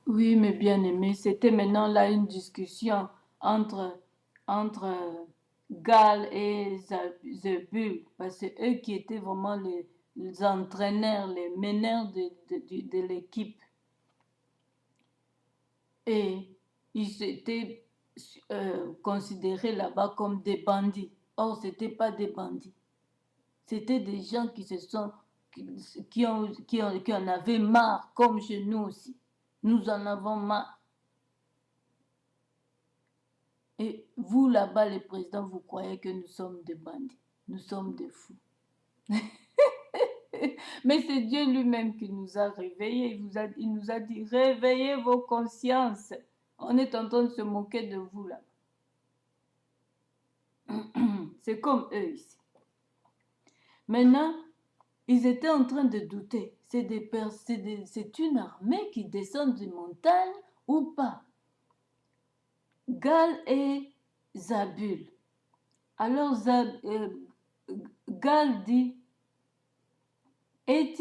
Oui, mes bien-aimés, c'était maintenant là une discussion entre, entre Gal et Zebul, parce que eux qui étaient vraiment les entraîneurs, les meneurs de l'équipe. Et ils étaient considérés là-bas comme des bandits. Or, ce n'étaient pas des bandits. C'était des gens qui se sont, qui en avaient marre, comme chez nous aussi. Nous en avons marre. Et vous, là-bas, les présidents, vous croyez que nous sommes des bandits. Nous sommes des fous. Mais c'est Dieu lui-même qui nous a réveillés. Il nous a dit, réveillez vos consciences. On est en train de se moquer de vous, là. C'est comme eux ici. Maintenant, ils étaient en train de douter. C'est une armée qui descend des montagnes ou pas? Gal et Zabul. Alors Gal dit, et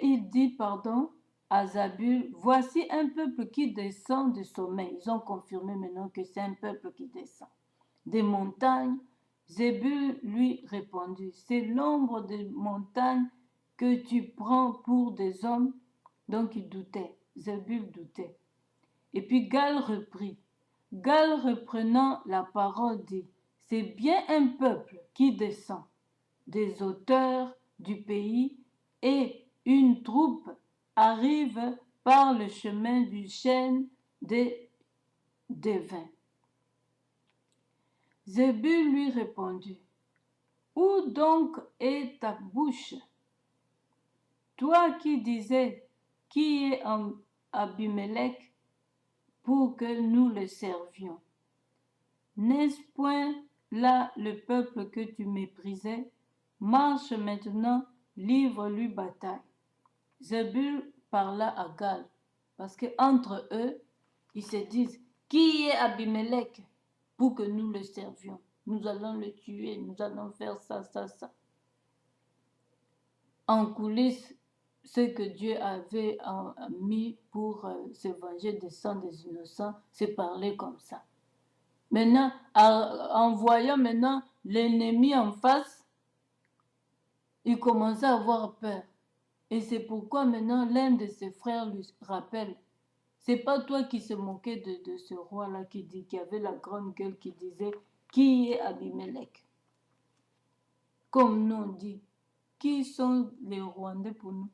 il dit, pardon, à Zabul, voici un peuple qui descend du sommet. Ils ont confirmé maintenant que c'est un peuple qui descend des montagnes. Zébul lui répondit, c'est l'ombre des montagnes que tu prends pour des hommes. Donc il doutait, Zébul doutait. Et puis Gal reprit. Gal reprenant la parole dit, c'est bien un peuple qui descend des hauteurs du pays et une troupe arrive par le chemin du chêne des vins. Zébul lui répondit, où donc est ta bouche, toi qui disais, qui est Abimelech pour que nous le servions? N'est-ce point là le peuple que tu méprisais? Marche maintenant, livre-lui bataille. Zébul parla à Gal, parce qu'entre eux, ils se disent, qui est Abimelech pour que nous le servions? Nous allons le tuer, nous allons faire ça, ça, ça. En coulisses, ce que Dieu avait mis pour se venger des sangs des innocents, c'est parler comme ça. Maintenant, en voyant maintenant l'ennemi en face, il commençait à avoir peur. Et c'est pourquoi maintenant l'un de ses frères lui rappelle, c'est pas toi qui se moquais de ce roi-là qui avait la grande gueule qui disait, qui est Abimelech? Comme nous on dit, qui sont les Rwandais pour nous?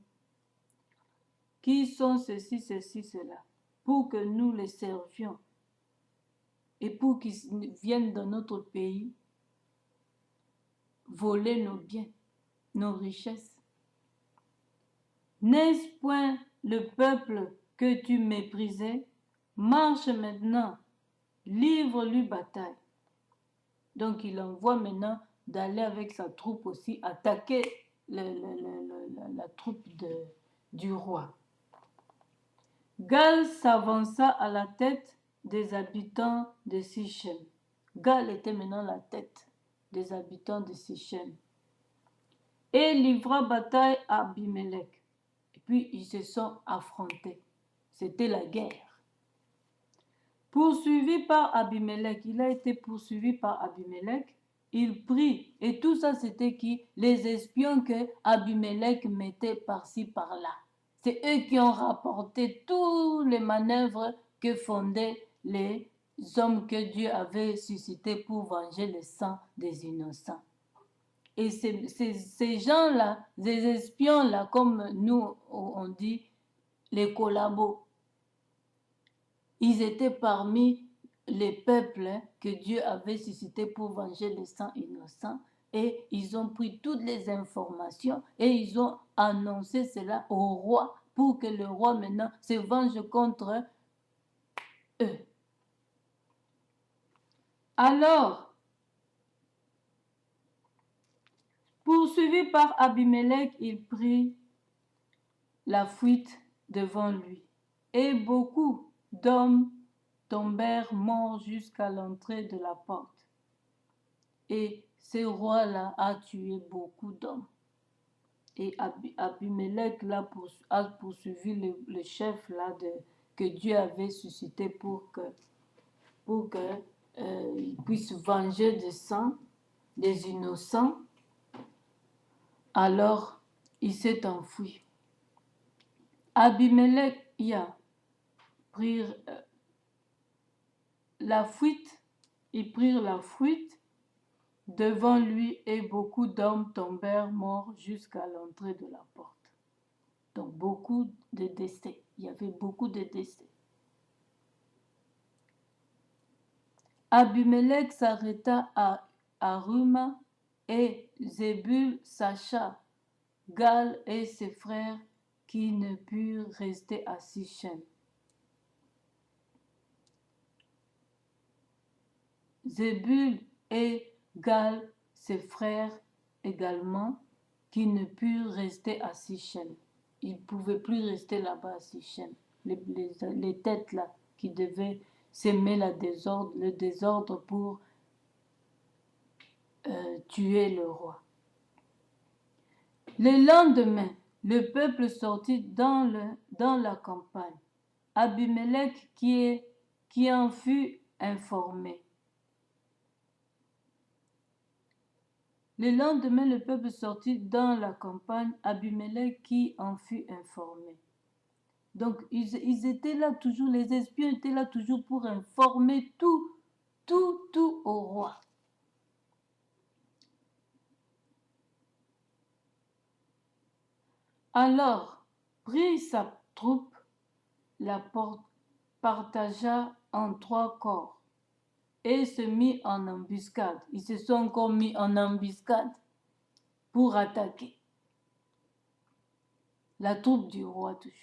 Qui sont ceci, ceci, cela? Pour que nous les servions et pour qu'ils viennent dans notre pays voler nos biens, nos richesses. N'est-ce point le peuple que tu méprisais? Marche maintenant, livre-lui bataille. Donc il envoie maintenant d'aller avec sa troupe aussi attaquer la troupe du roi. Gal s'avança à la tête des habitants de Sichem. Gal était maintenant la tête des habitants de Sichem. Et livra bataille à Abimelech. Et puis ils se sont affrontés. C'était la guerre. Poursuivi par Abimelech, il a été poursuivi par Abimelech. Il prit, et tout ça c'était qui? Les espions que Abimelech mettait par-ci par-là. C'est eux qui ont rapporté tous les manœuvres que fondaient les hommes que Dieu avait suscités pour venger le sang des innocents. Et ces gens-là, ces espions-là, comme nous on dit, les collabos, ils étaient parmi les peuples que Dieu avait suscités pour venger les sangs innocents. Et ils ont pris toutes les informations et ils ont annoncé cela au roi pour que le roi maintenant se venge contre eux. Alors, poursuivi par Abimelech, il prit la fuite devant lui. Et beaucoup d'hommes tombèrent morts jusqu'à l'entrée de la porte. Et ce roi-là a tué beaucoup d'hommes. Et Abimelech a poursuivi le chef là que Dieu avait suscité pour que il puisse venger du sang des innocents, alors il s'est enfui. Abimelech y a pris la fuite, ils prirent la fuite devant lui et beaucoup d'hommes tombèrent morts jusqu'à l'entrée de la porte. Donc beaucoup de décès, il y avait beaucoup de décès. Abimelech s'arrêta à Ruma et Zébul sacha Gal et ses frères qui ne purent rester à Sichem. Zébul et Gal, ses frères également, qui ne purent rester à Sichem. Ils ne pouvaient plus rester là-bas à Sichem. Les têtes là qui devaient s'aimer le désordre pour tuer le roi. Le lendemain, le peuple sortit dans la campagne. Abimelech qui en fut informé. Le lendemain, le peuple sortit dans la campagne, Abimelech qui en fut informé. Donc, ils étaient là toujours, les espions étaient là toujours pour informer tout au roi. Alors, prit sa troupe, la partagea en 3 corps et se mit en embuscade. Ils se sont encore mis en embuscade pour attaquer la troupe du roi toujours.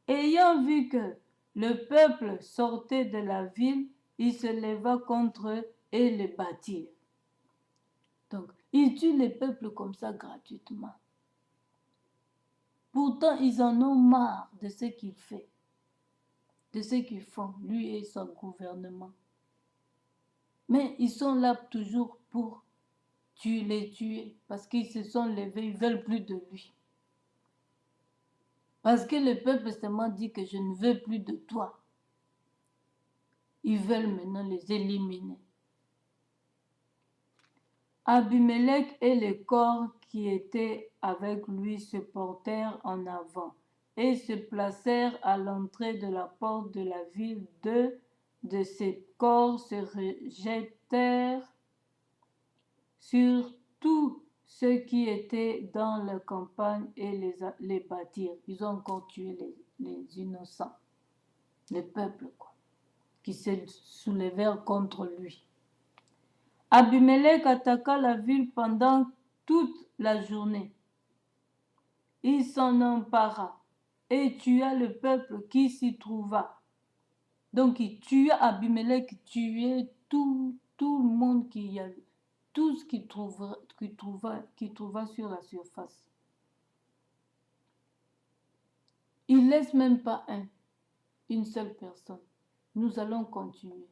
Ayant vu que le peuple sortait de la ville, il se leva contre eux et les battirent. Donc, ils tuent le peuple comme ça gratuitement. Pourtant, ils en ont marre de ce qu'il fait, de ce qu'ils font, lui et son gouvernement. Mais ils sont là toujours pour les tuer, parce qu'ils se sont levés, ils ne veulent plus de lui. Parce que le peuple seulement dit que je ne veux plus de toi. Ils veulent maintenant les éliminer. Abimelech et les corps qui étaient avec lui se portèrent en avant et se placèrent à l'entrée de la porte de la ville. 2 de ces corps se rejetèrent sur tous ceux qui étaient dans la campagne et les battirent. Ils ont encore tué les innocents, le peuple, quoi, qui se soulevèrent contre lui. Abimelech attaqua la ville pendant toute la journée. Il s'en empara et tua le peuple qui s'y trouva. Donc il tua Abimelech, tuait tout le monde qui y avait, tout ce qu'il trouva sur la surface. Il ne laisse même pas une seule personne. Nous allons continuer.